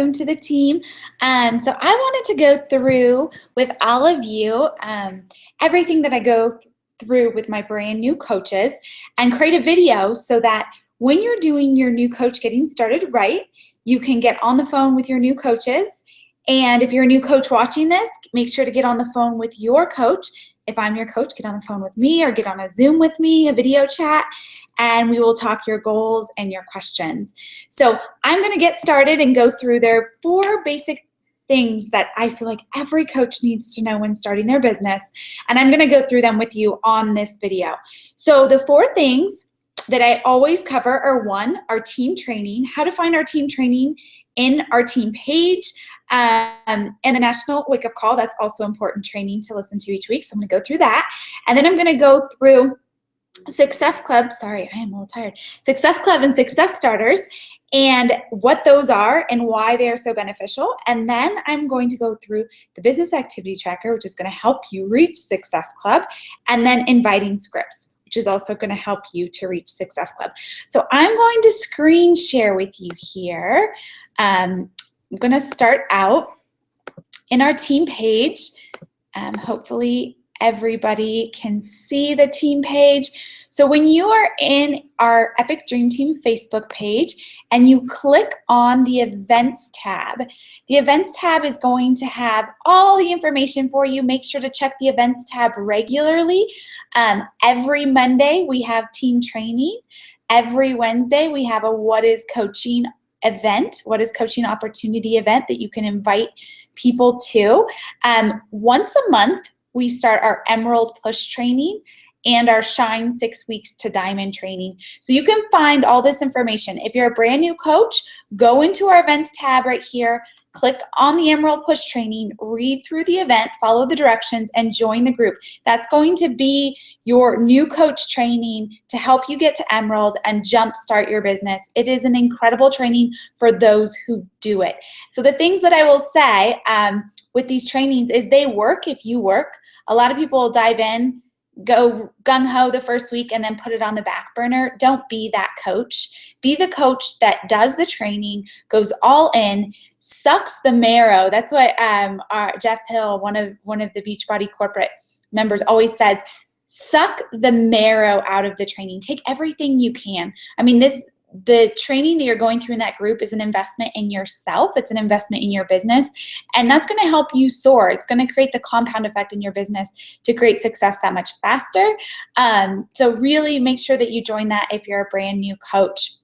Welcome to the team. So I wanted to go through with all of you everything that I go through with my brand new coaches and create a video so that when you're doing your new coach getting started right, you can get on the phone with your new coaches. And if you're a new coach watching this, make sure to get on the phone with your coach. If I'm your coach, get on the phone with me or get on a Zoom with me, a video chat, and we will talk your goals and your questions. So I'm going to get started and go through their 4 basic things that I feel like every coach needs to know when starting their business, and I'm going to go through them with you on this video. So the 4 things that I always cover are 1, our team training, how to find our team training in our team page, and the National Wake Up Call. That's also important training to listen to each week, so I'm going to go through that. And then I'm going to go through Success Club, sorry, I am a little tired. Success Club and Success Starters and what those are and why they are so beneficial. And then I'm going to go through the Business Activity Tracker, which is going to help you reach Success Club, and then Inviting Scripts, which is also going to help you to reach Success Club. So I'm going to screen share with you here. I'm going to start out in our team page. Hopefully everybody can see the team page. So when you are in our Epic Dream Team Facebook page and you click on the Events tab, the Events tab is going to have all the information for you. Make sure to check the Events tab regularly. Every Monday we have team training. Every Wednesday we have a What is Coaching event, What is Coaching opportunity event that you can invite people to. Once a month, we start our Emerald Push training and our Shine 6 Weeks to Diamond training. So you can find all this information. If you're a brand new coach, go into our events tab right here, click on the Emerald Push training, read through the event, follow the directions, and join the group. That's going to be your new coach training to help you get to Emerald and jumpstart your business. It is an incredible training for those who do it. So the things that I will say with these trainings is they work if you work. A lot of people will dive in, go gung-ho the first week and then put it on the back burner. Don't be that coach. Be the coach that does the training, goes all in, sucks the marrow. That's what Jeff Hill, one of the Beachbody corporate members, always says. Suck the marrow out of the training. Take everything you can. I mean, the training that you're going through in that group is an investment in yourself. It's an investment in your business, and that's going to help you soar. It's going to create the compound effect in your business to create success that much faster. So really make sure that you join that if you're a brand new coach.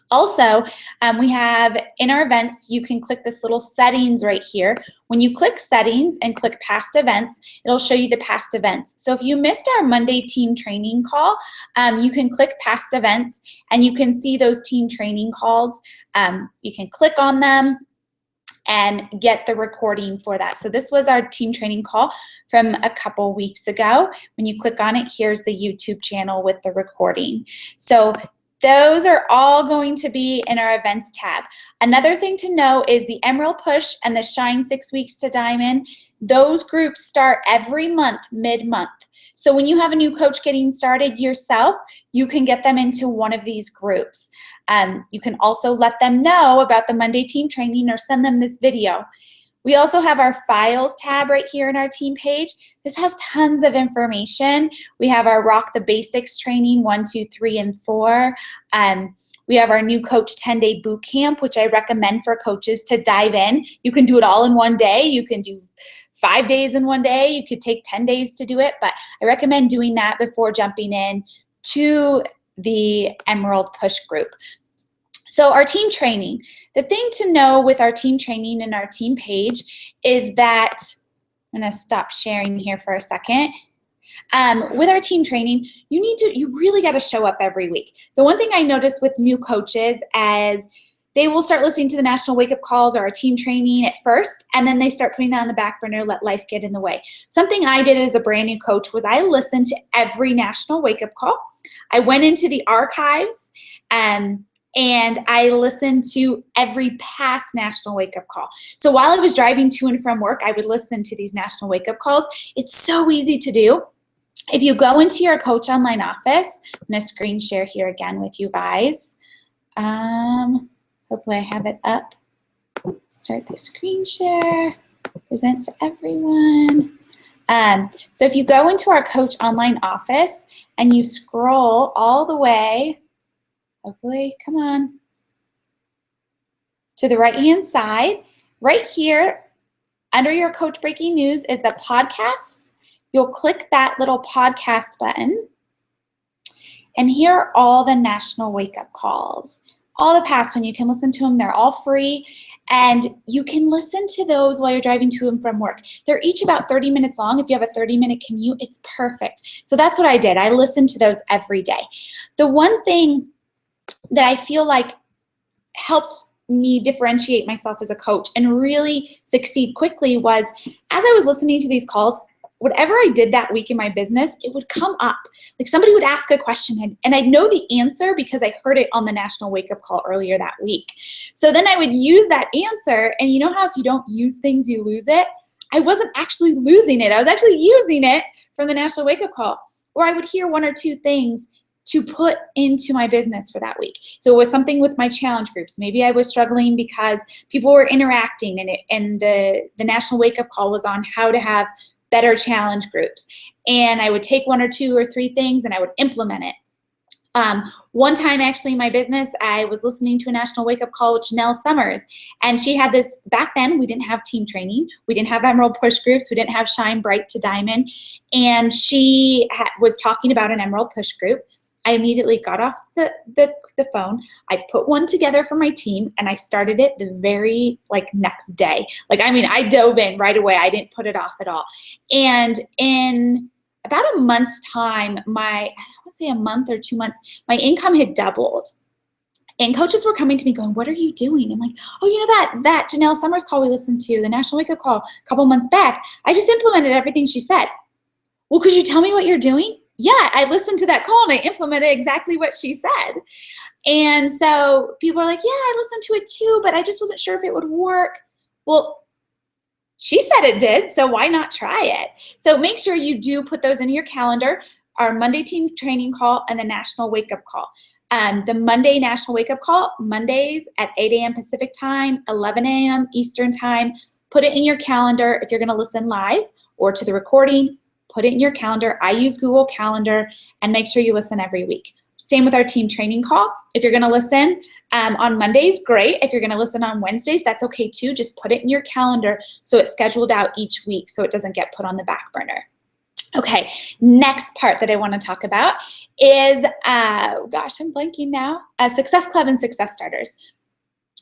Also, we have in our events, you can click this little settings right here. When you click settings and click past events, it'll show you the past events. So if you missed our Monday team training call, you can click past events and you can see those team training calls. You can click on them and get the recording for that. So this was our team training call from a couple weeks ago. When you click on it, here's the YouTube channel with the recording. So those are all going to be in our events tab. Another thing to know is the Emerald Push and the Shine 6 Weeks to Diamond. Those groups start every month, mid-month. So when you have a new coach getting started yourself, you can get them into one of these groups. You can also let them know about the Monday team training or send them this video. We also have our Files tab right here in our team page. This has tons of information. We have our Rock the Basics training, 1, 2, 3, and 4. We have our new coach 10-day boot camp, which I recommend for coaches to dive in. You can do it all in one day. You can do 5 days in one day. You could take 10 days to do it, but I recommend doing that before jumping in to the Emerald Push group. So our team training. The thing to know with our team training and our team page is that, I'm going to stop sharing here for a second. With our team training, you really got to show up every week. The one thing I notice with new coaches is they will start listening to the National Wake Up Calls or our team training at first, and then they start putting that on the back burner, let life get in the way. Something I did as a brand new coach was I listened to every National Wake Up Call. I went into the archives and I listened to every past National Wake Up Call. So while I was driving to and from work, I would listen to these National Wake Up Calls. It's so easy to do. If you go into your Coach Online office, I'm going to screen share here again with you guys. Hopefully I have it up. Start the screen share, present to everyone. So if you go into our Coach Online office and you scroll all the way, hopefully, come on, to the right-hand side, right here, under your Coach Breaking News is the podcasts. You'll click that little podcast button. And here are all the national wake-up calls. All the past one, you can listen to them. They're all free. And you can listen to those while you're driving to and from work. They're each about 30 minutes long. If you have a 30-minute commute, it's perfect. So that's what I did. I listened to those every day. The one thing that I feel like helped me differentiate myself as a coach and really succeed quickly was, as I was listening to these calls, whatever I did that week in my business, it would come up. Like somebody would ask a question and I'd know the answer because I heard it on the National Wake Up Call earlier that week. So then I would use that answer, and you know how if you don't use things, you lose it? I wasn't actually losing it. I was actually using it from the National Wake Up Call. Or I would hear one or two things to put into my business for that week. So it was something with my challenge groups. Maybe I was struggling because people were interacting and the National Wake Up Call was on how to have better challenge groups. And I would take one or two or three things and I would implement it. One time actually in my business, I was listening to a National Wake Up Call with Janelle Summers, and she had this, back then we didn't have team training, we didn't have Emerald push groups, we didn't have Shine Bright to Diamond, and she was talking about an Emerald push group. I immediately got off the phone. I put one together for my team and I started it the very next day. I dove in right away. I didn't put it off at all. And in about a month's time, I would say a month or 2 months, my income had doubled. And coaches were coming to me going, "What are you doing?" I'm like, "Oh, you know that Janelle Summers call we listened to, the National Wake Up Call a couple months back, I just implemented everything she said." "Well, could you tell me what you're doing?" "Yeah, I listened to that call and I implemented exactly what she said." And so people are like, "Yeah, I listened to it too, but I just wasn't sure if it would work." Well, she said it did, so why not try it? So make sure you do put those in your calendar, our Monday team training call and the National Wake Up Call. The Monday National Wake Up Call, Mondays at 8 a.m. Pacific time, 11 a.m. Eastern time. Put it in your calendar if you're going to listen live or to the recording. Put it in your calendar. I use Google Calendar, and make sure you listen every week. Same with our team training call. If you're going to listen on Mondays, great. If you're going to listen on Wednesdays, that's okay too. Just put it in your calendar so it's scheduled out each week so it doesn't get put on the back burner. Okay, next part that I want to talk about is, gosh, I'm blanking now, Success Club and Success Starters.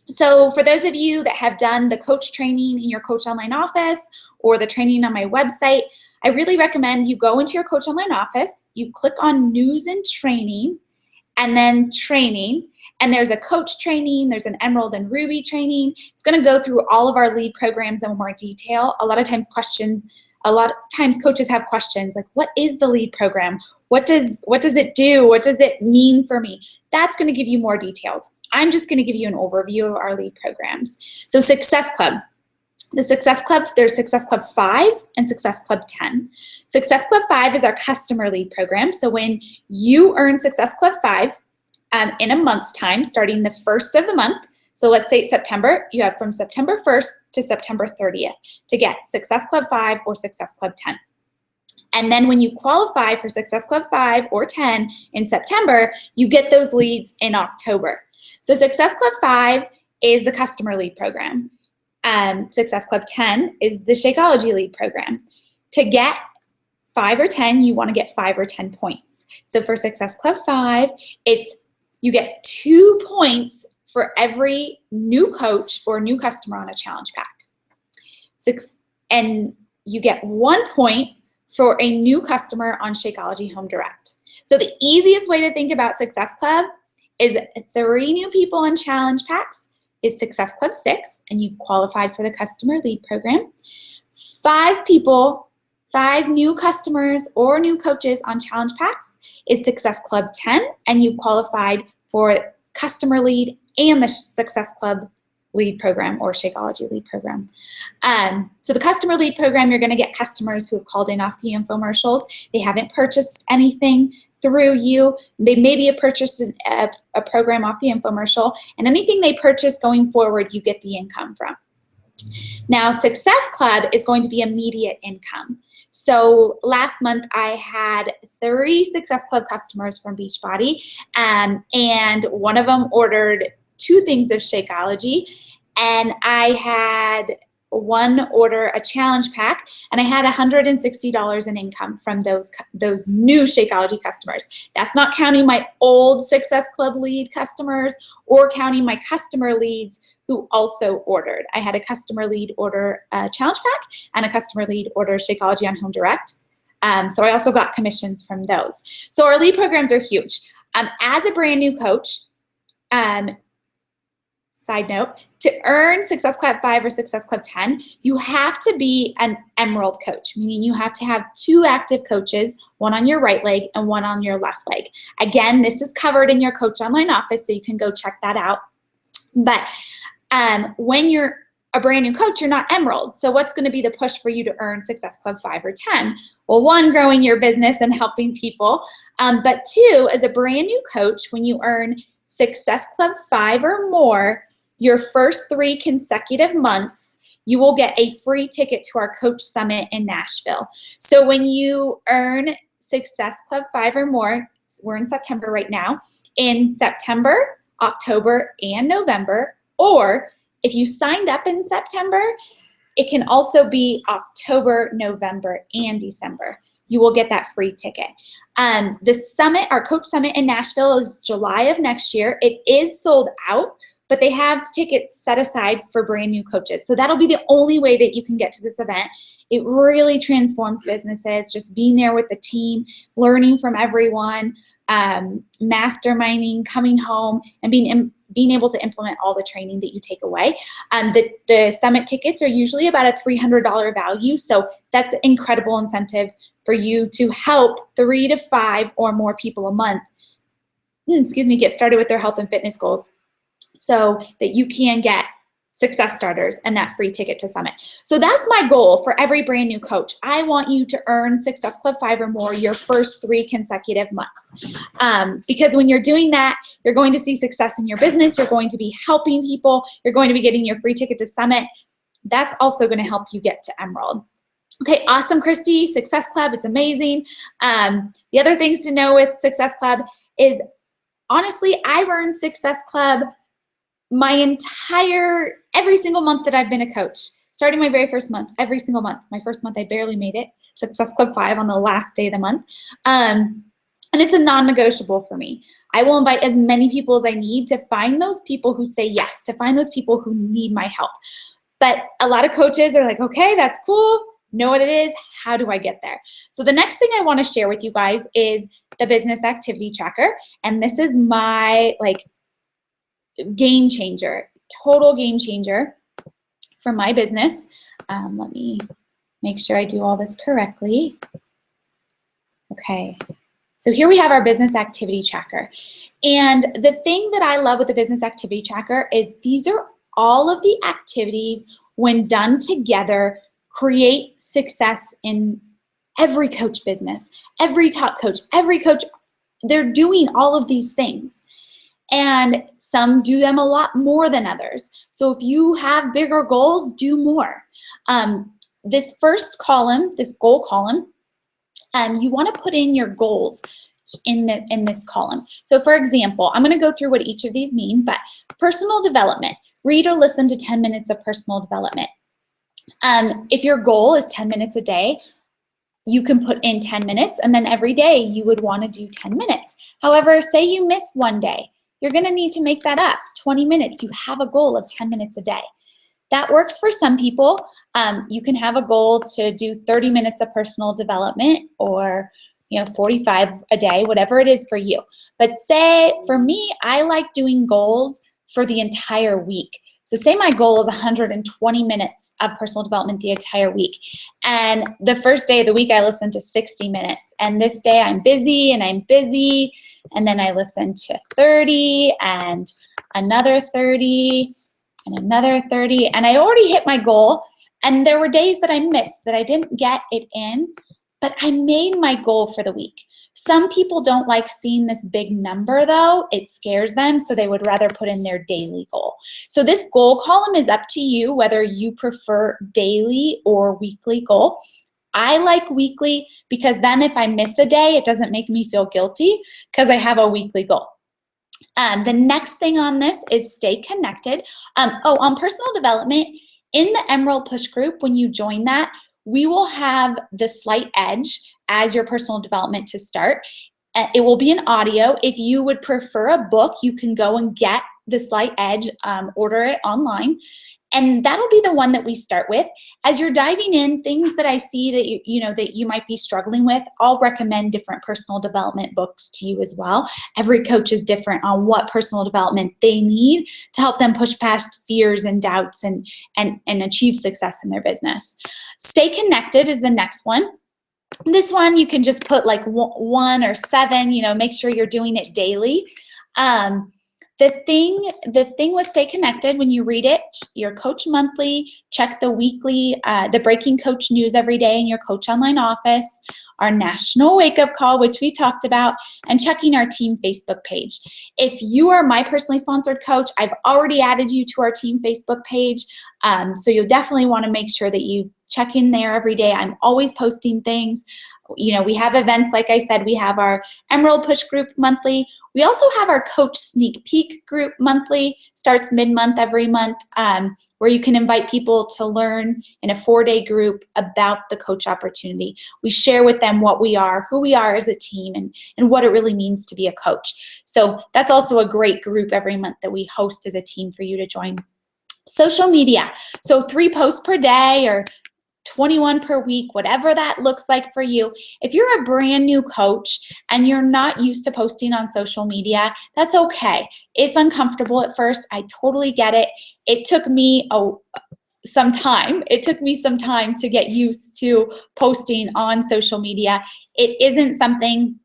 So for those of you that have done the coach training in your Coach Online office or the training on my website, I really recommend you go into your Coach Online office, you click on News and Training, and then Training, and there's a coach training, there's an Emerald and Ruby training. It's going to go through all of our lead programs in more detail. A lot of times coaches have questions like, what is the lead program? What does it do? What does it mean for me? That's going to give you more details. I'm just going to give you an overview of our lead programs. So Success Club. The Success Club, there's Success Club 5 and Success Club 10. Success Club 5 is our customer lead program. So when you earn Success Club 5 in a month's time, starting the first of the month, so let's say it's September, you have from September 1st to September 30th to get Success Club 5 or Success Club 10. And then when you qualify for Success Club 5 or 10 in September, you get those leads in October. So Success Club 5 is the customer lead program. Success Club 10 is the Shakeology lead program. To get 5 or 10, you want to get 5 or 10 points. So for Success Club 5, you get 2 points for every new coach or new customer on a challenge pack. And you get 1 point for a new customer on Shakeology Home Direct. So the easiest way to think about Success Club is 3 new people on challenge packs is Success Club 6, and you've qualified for the customer lead program. 5 people, 5 new customers or new coaches on challenge packs is Success Club 10, and you've qualified for customer lead and the Success Club lead program or Shakeology lead program. So the customer lead program, you're going to get customers who have called in off the infomercials. They haven't purchased anything. through you. They maybe have purchased a program off the infomercial, and anything they purchase going forward, you get the income from. Now, Success Club is going to be immediate income. So last month I had 3 Success Club customers from Beachbody, and one of them ordered 2 things of Shakeology, and I had one order a challenge pack, and I had $160 in income from those new Shakeology customers. That's not counting my old Success Club lead customers or counting my customer leads who also ordered. I had a customer lead order a challenge pack and a customer lead order Shakeology on Home Direct. So I also got commissions from those. So our lead programs are huge. As a brand new coach, side note, to earn Success Club 5 or Success Club 10, you have to be an Emerald coach, meaning you have to have 2 active coaches, one on your right leg and one on your left leg. Again, this is covered in your Coach Online office, so you can go check that out. But when you're a brand new coach, you're not Emerald. So what's going to be the push for you to earn Success Club 5 or 10? Well, 1, growing your business and helping people. But 2, as a brand new coach, when you earn Success Club 5 or more, your first 3 consecutive months, you will get a free ticket to our Coach Summit in Nashville. So when you earn Success Club 5 or more, we're in September right now, in September, October, and November, or if you signed up in September, it can also be October, November, and December. You will get that free ticket. The summit, our Coach Summit in Nashville, is July of next year. It is sold out, but they have tickets set aside for brand new coaches. So that'll be the only way that you can get to this event. It really transforms businesses, just being there with the team, learning from everyone, masterminding, coming home, and being able to implement all the training that you take away. The summit tickets are usually about a $300 value, so that's an incredible incentive for you to help 3 to 5 or more people a month, get started with their health and fitness goals, so that you can get Success Starters and that free ticket to Summit. So that's my goal for every brand new coach. I want you to earn Success Club 5 or more your first 3 consecutive months. Because when you're doing that, you're going to see success in your business, you're going to be helping people, you're going to be getting your free ticket to Summit. That's also going to help you get to Emerald. Okay, awesome, Christy. Success Club, it's amazing. The other things to know with Success Club is, honestly, I've earned Success Club every single month that I've been a coach. Starting my very first month, every single month. My first month, I barely made it. Success Club 5 on the last day of the month. And it's a non-negotiable for me. I will invite as many people as I need to find those people who say yes, to find those people who need my help. But a lot of coaches are like, okay, that's cool. Know what it is. How do I get there? So the next thing I want to share with you guys is the Business Activity Tracker. And this is my game changer, total game changer for my business. Let me make sure I do all this correctly. Okay, so here we have our Business Activity Tracker. And the thing that I love with the Business Activity Tracker is these are all of the activities, when done together, create success in every coach business, every top coach, every coach. They're doing all of these things. And some do them a lot more than others. So if you have bigger goals, do more. This first column, this goal column, you want to put in your goals in this column. So for example, I'm going to go through what each of these mean, but personal development, read or listen to 10 minutes of personal development. If your goal is 10 minutes a day, you can put in 10 minutes, and then every day you would want to do 10 minutes. However, say you miss one day, you're going to need to make that up, 20 minutes. You have a goal of 10 minutes a day. That works for some people. You can have a goal to do 30 minutes of personal development, or 45 a day, whatever it is for you. But say, for me, I like doing goals for the entire week. So say my goal is 120 minutes of personal development the entire week. And the first day of the week, I listen to 60 minutes. And this day I'm busy. And then I listen to 30 and another 30 and another 30. And I already hit my goal. And there were days that I missed, that I didn't get it in, but I made my goal for the week. Some people don't like seeing this big number though. It scares them, so they would rather put in their daily goal. So this goal column is up to you whether you prefer daily or weekly goal. I like weekly because then if I miss a day, it doesn't make me feel guilty because I have a weekly goal. The next thing on this is stay connected. On personal development, in the Emerald Push group, when you join that, we will have the Slight Edge as your personal development to start. It will be an audio. If you would prefer a book, you can go and get the Slight Edge, order it online. And that'll be the one that we start with. As you're diving in, things that I see that that you might be struggling with, I'll recommend different personal development books to you as well. Every coach is different on what personal development they need to help them push past fears and doubts and achieve success in their business. Stay connected is the next one. This one you can just put like 1 or 7, make sure you're doing it daily. The thing with Stay Connected, when you read it, your Coach Monthly, check the weekly, the Breaking Coach news every day in your Coach Online office, our National Wake Up Call, which we talked about, and checking our team Facebook page. If you are my personally sponsored coach, I've already added you to our team Facebook page, so you'll definitely want to make sure that you check in there every day. I'm always posting things. We have events, like I said, we have our Emerald Push group monthly. We also have our Coach Sneak Peek group monthly, starts mid-month every month, where you can invite people to learn in a 4-day group about the coach opportunity. We share with them what we are, who we are as a team, and what it really means to be a coach. So that's also a great group every month that we host as a team for you to join. Social media, so 3 posts per day or 21 per week, whatever that looks like for you. If you're a brand new coach and you're not used to posting on social media, that's okay. It's uncomfortable at first. I totally get it. It took me some time. It took me some time to get used to posting on social media. It isn't something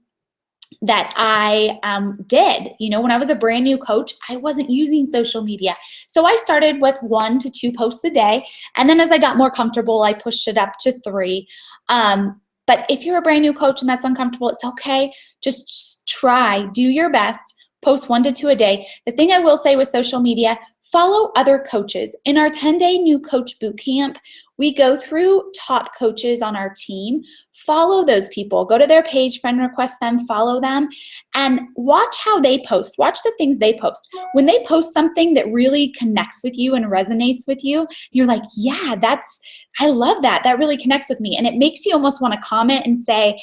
that I did. When I was a brand new coach, I wasn't using social media. So I started with 1 to 2 posts a day. And then as I got more comfortable, I pushed it up to 3. But if you're a brand new coach and that's uncomfortable, it's okay. Just try, do your best, post 1 to 2 a day. The thing I will say with social media, follow other coaches. In our 10-day new coach bootcamp, we go through top coaches on our team. Follow those people. Go to their page, friend request them, follow them, and watch how they post. Watch the things they post. When they post something that really connects with you and resonates with you, you're like, yeah, I love that. That really connects with me. And it makes you almost want to comment and say,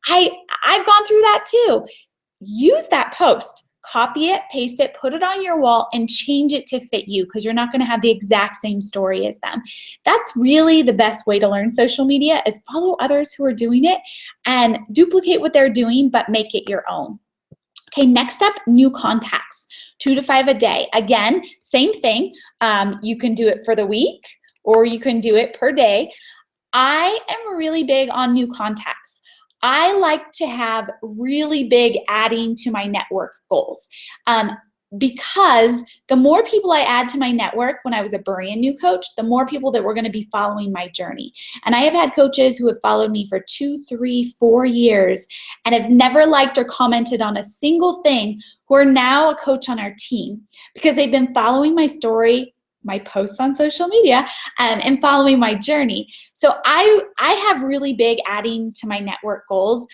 I've gone through that too. Use that post. Copy it, paste it, put it on your wall, and change it to fit you, because you're not going to have the exact same story as them. That's really the best way to learn social media, is follow others who are doing it and duplicate what they're doing, but make it your own. Okay, next up, new contacts, 2 to 5 a day. Again, same thing. You can do it for the week or you can do it per day. I am really big on new contacts. I like to have really big adding to my network goals, because the more people I add to my network when I was a brand new coach, the more people that were going to be following my journey. And I have had coaches who have followed me for 2, 3, 4 years and have never liked or commented on a single thing, who are now a coach on our team because they've been following my story, my posts on social media, and following my journey. So I have really big adding to my network goals.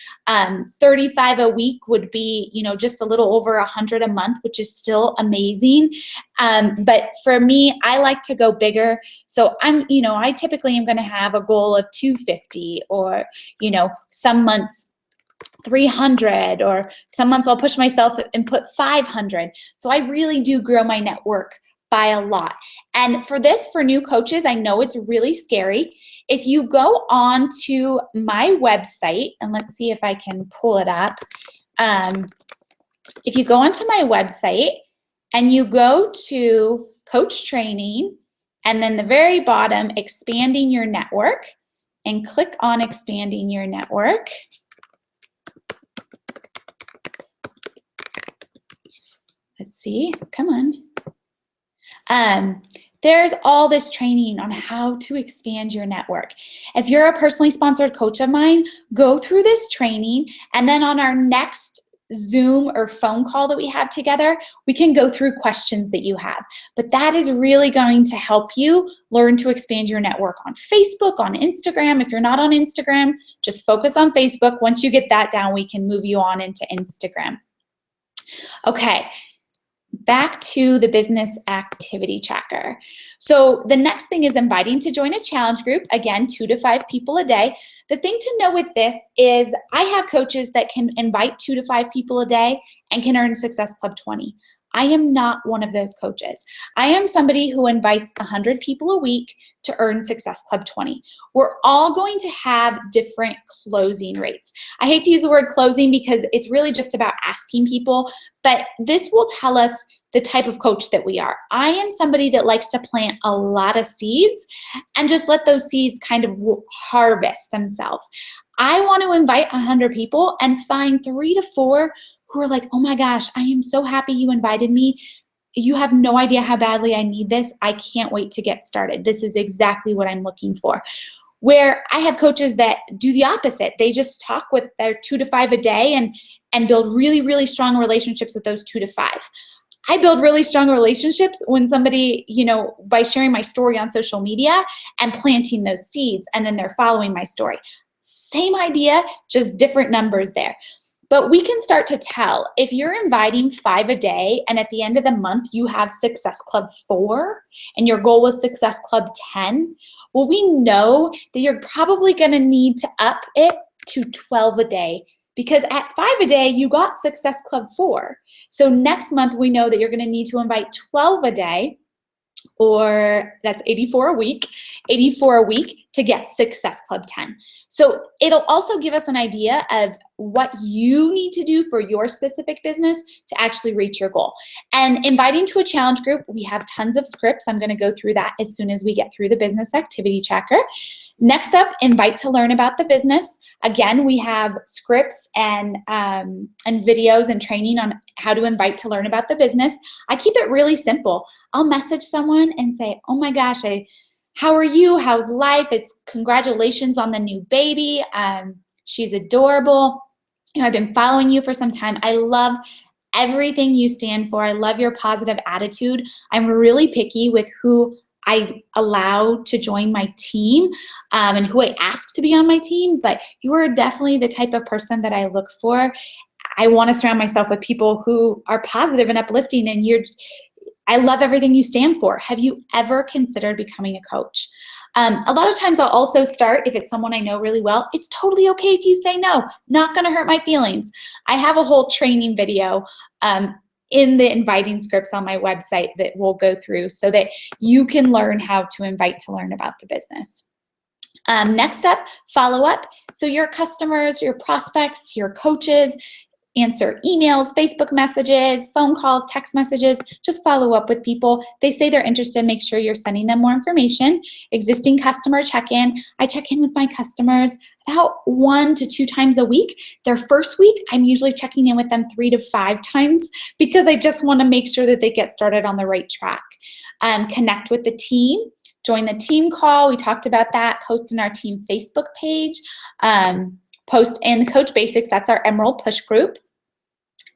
35 a week would be, just a little over 100 a month, which is still amazing. But for me, I like to go bigger. So I typically am going to have a goal of 250, or, some months 300, or some months I'll push myself and put 500. So I really do grow my network by a lot. And for new coaches, I know it's really scary. If you go on to my website, and let's see if I can pull it up. If you go onto my website and you go to coach training, and then the very bottom, expanding your network, and click on expanding your network. Let's see, come on. There's all this training on how to expand your network. If you're a personally sponsored coach of mine, go through this training, and then on our next Zoom or phone call that we have together, we can go through questions that you have. But that is really going to help you learn to expand your network on Facebook, on Instagram. If you're not on Instagram, just focus on Facebook. Once you get that down, we can move you on into Instagram. Okay, back to the business activity tracker. So the next thing is inviting to join a challenge group. Again, 2 to 5 people a day. The thing to know with this is I have coaches that can invite 2 to 5 people a day and can earn Success Club 20. I am not one of those coaches. I am somebody who invites 100 people a week to earn Success Club 20. We're all going to have different closing rates. I hate to use the word closing because it's really just about asking people, but this will tell us the type of coach that we are. I am somebody that likes to plant a lot of seeds and just let those seeds kind of harvest themselves. I want to invite 100 people and find 3 to 4 who are like, oh my gosh, I am so happy you invited me. You have no idea how badly I need this. I can't wait to get started. This is exactly what I'm looking for. Where I have coaches that do the opposite. They just talk with their 2 to 5 a day and build really, really strong relationships with those 2 to 5. I build really strong relationships when somebody, by sharing my story on social media and planting those seeds, and then they're following my story. Same idea, just different numbers there. But we can start to tell if you're inviting 5 a day and at the end of the month you have Success Club 4 and your goal was Success Club 10, well, we know that you're probably going to need to up it to 12 a day, because at 5 a day you got Success Club 4. So next month we know that you're going to need to invite 12 a day, or that's 84 a week to get Success Club 10. So it'll also give us an idea of what you need to do for your specific business to actually reach your goal. And inviting to a challenge group, we have tons of scripts. I'm going to go through that as soon as we get through the business activity tracker. Next up, invite to learn about the business. Again, we have scripts and videos and training on how to invite to learn about the business. I keep it really simple. I'll message someone and say, oh my gosh, how are you? How's life? It's congratulations on the new baby. She's adorable. I've been following you for some time. I love everything you stand for. I love your positive attitude. I'm really picky with who I allow to join my team and who I ask to be on my team, but you are definitely the type of person that I look for. I want to surround myself with people who are positive and uplifting, and I love everything you stand for. Have you ever considered becoming a coach? A lot of times I'll also start, if it's someone I know really well, it's totally okay if you say no, not going to hurt my feelings. I have a whole training video in the inviting scripts on my website that we'll go through so that you can learn how to invite to learn about the business. Next up, follow up. So your customers, your prospects, your coaches, answer emails, Facebook messages, phone calls, text messages, just follow up with people. They say they're interested, make sure you're sending them more information. Existing customer check-in. I check in with my customers about 1 to 2 times a week. Their first week, I'm usually checking in with them 3 to 5 times because I just want to make sure that they get started on the right track. Connect with the team. Join the team call. We talked about that. Post in our team Facebook page. Post in the Coach Basics. That's our Emerald Push group.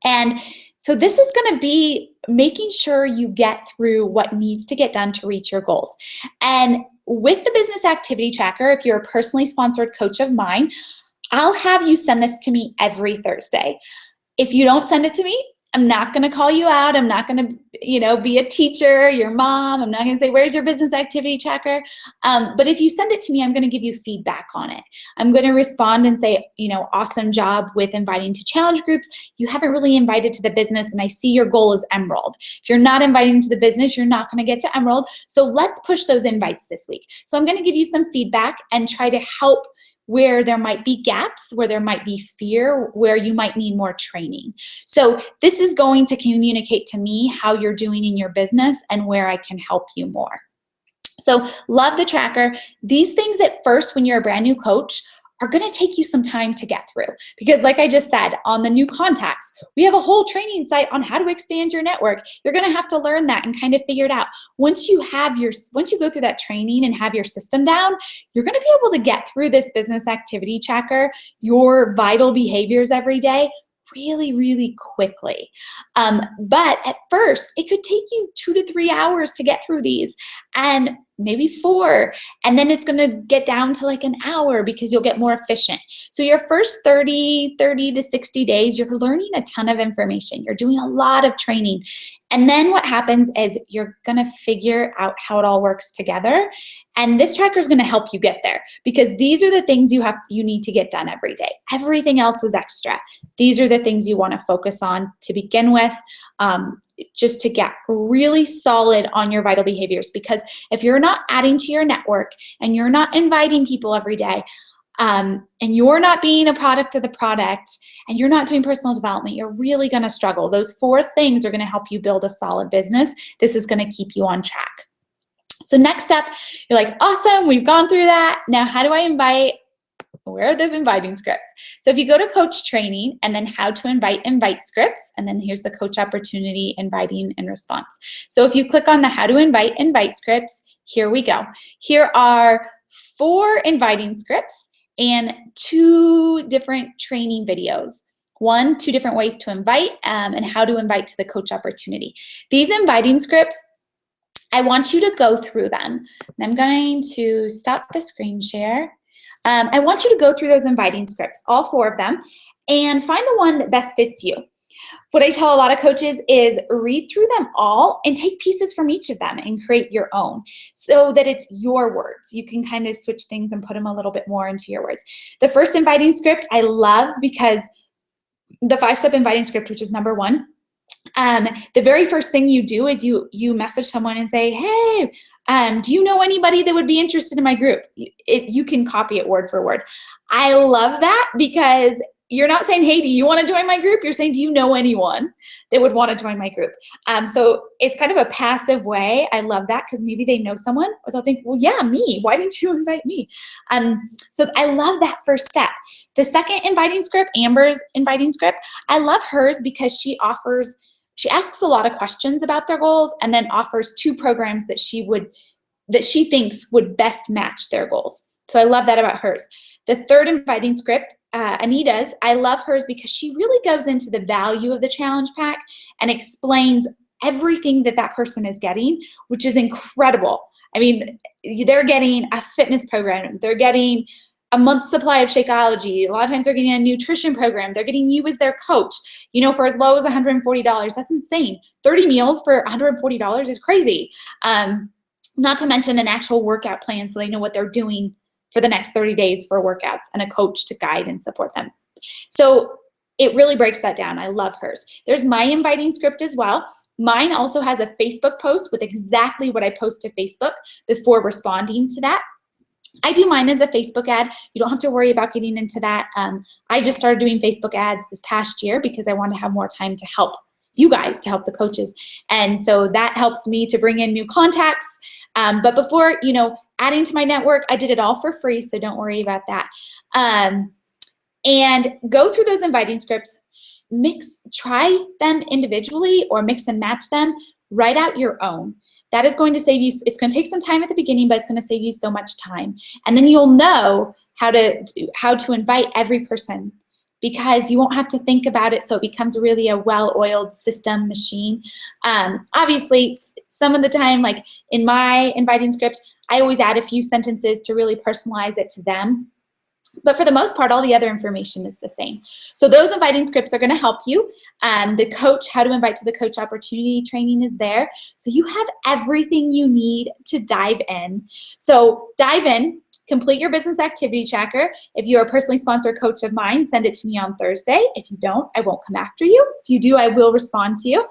And so this is going to be making sure you get through what needs to get done to reach your goals. And with the business activity tracker, if you're a personally sponsored coach of mine, I'll have you send this to me every Thursday. If you don't send it to me, I'm not going to call you out. I'm not going to, be a teacher, your mom. I'm not going to say, where's your business activity tracker? But if you send it to me, I'm going to give you feedback on it. I'm going to respond and say, awesome job with inviting to challenge groups. You haven't really invited to the business, and I see your goal is Emerald. If you're not inviting to the business, you're not going to get to Emerald. So let's push those invites this week. So I'm going to give you some feedback and try to help where there might be gaps, where there might be fear, where you might need more training. So this is going to communicate to me how you're doing in your business and where I can help you more. So love the tracker. These things at first, when you're a brand new coach, are going to take you some time to get through. Because like I just said, on the new contacts, we have a whole training site on how to expand your network. You're going to have to learn that and kind of figure it out. Once you go through that training and have your system down, you're going to be able to get through this business activity tracker, your vital behaviors every day, really, really quickly. But at first, it could take you 2 to 3 hours to get through these, and maybe 4. And then it's going to get down to like an hour because you'll get more efficient. So your first 30 to 60 days, you're learning a ton of information. You're doing a lot of training. And then what happens is you're going to figure out how it all works together. And this tracker is going to help you get there, because these are the things you need to get done every day. Everything else is extra. These are the things you want to focus on to begin with, just to get really solid on your vital behaviors. Because if you're not adding to your network and you're not inviting people every day, and you're not being a product of the product, and you're not doing personal development, you're really going to struggle. Those 4 things are going to help you build a solid business. This is going to keep you on track. So next step, you're like, awesome, we've gone through that. Now, how do I invite? Where are the inviting scripts? So if you go to coach training and then how to invite scripts, and then here's the coach opportunity, inviting and response. So if you click on the how to invite scripts, here we go. Here are 4 inviting scripts and 2 different training videos. 2 different ways to invite, and how to invite to the coach opportunity. These inviting scripts, I want you to go through them. And I'm going to stop the screen share. I want you to go through those inviting scripts, all 4 of them, and find the one that best fits you. What I tell a lot of coaches is read through them all and take pieces from each of them and create your own, so that it's your words. You can kind of switch things and put them a little bit more into your words. The first inviting script I love, because the 5-step inviting script, which is number 1, the very first thing you do is you message someone and say, hey, do you know anybody that would be interested in my group? You can copy it word for word. I love that, because you're not saying, hey, do you want to join my group? You're saying, do you know anyone that would want to join my group? So it's kind of a passive way. I love that, because maybe they know someone, or they'll think, well, yeah, me. Why didn't you invite me? So I love that first step. The second inviting script, Amber's inviting script, I love hers because she asks a lot of questions about their goals, and then offers 2 programs that she thinks would best match their goals. So I love that about hers. The third inviting script, Anita's, I love hers because she really goes into the value of the challenge pack and explains everything that person is getting, which is incredible. I mean, they're getting a fitness program. They're getting a month's supply of Shakeology. A lot of times they're getting a nutrition program. They're getting you as their coach, for as low as $140. That's insane. 30 meals for $140 is crazy. Not to mention an actual workout plan, so they know what they're doing for the next 30 days for workouts, and a coach to guide and support them. So it really breaks that down. I love hers. There's my inviting script as well. Mine also has a Facebook post with exactly what I post to Facebook before responding to that. I do mine as a Facebook ad. You don't have to worry about getting into that. I just started doing Facebook ads this past year because I want to have more time to help you guys, to help the coaches. And so that helps me to bring in new contacts. But before, adding to my network, I did it all for free, so don't worry about that. And go through those inviting scripts, try them individually or mix and match them, write out your own. That is going to save you, it's going to take some time at the beginning, but it's going to save you so much time. And then you'll know how to invite every person, because you won't have to think about it, so it becomes really a well-oiled system machine. Obviously, some of the time, like in my inviting script, I always add a few sentences to really personalize it to them. But for the most part, all the other information is the same. So those inviting scripts are going to help you. The coach, how to invite to the coach opportunity training is there. So you have everything you need to dive in. So dive in, complete your business activity tracker. If you're a personally sponsored coach of mine, send it to me on Thursday. If you don't, I won't come after you. If you do, I will respond to you.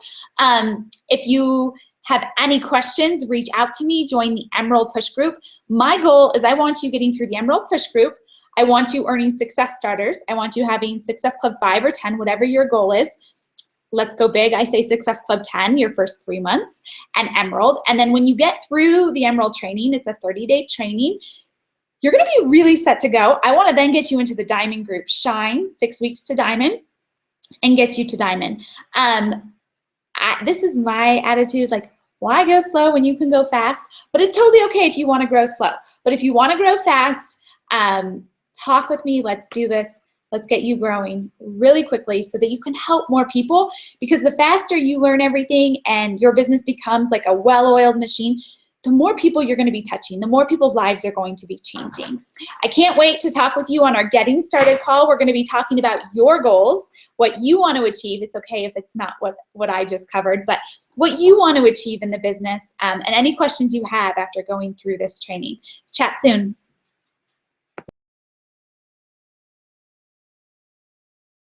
If you have any questions, reach out to me, join the Emerald Push Group. My goal is I want you getting through the Emerald Push Group. I want you earning success starters. I want you having Success Club 5 or 10, whatever your goal is. Let's go big. I say Success Club 10, your first 3 months, and Emerald. And then when you get through the Emerald training, it's a 30-day training, you're going to be really set to go. I want to then get you into the Diamond group, Shine, 6 weeks to Diamond, and get you to Diamond. This is my attitude, like, why go slow when you can go fast? But it's totally okay if you want to grow slow. But if you want to grow fast, talk with me. Let's do this. Let's get you growing really quickly so that you can help more people, because the faster you learn everything and your business becomes like a well-oiled machine, the more people you're going to be touching, the more people's lives are going to be changing. I can't wait to talk with you on our Getting Started call. We're going to be talking about your goals, what you want to achieve. It's okay if it's not what I just covered, but what you want to achieve in the business, and any questions you have after going through this training. Chat soon.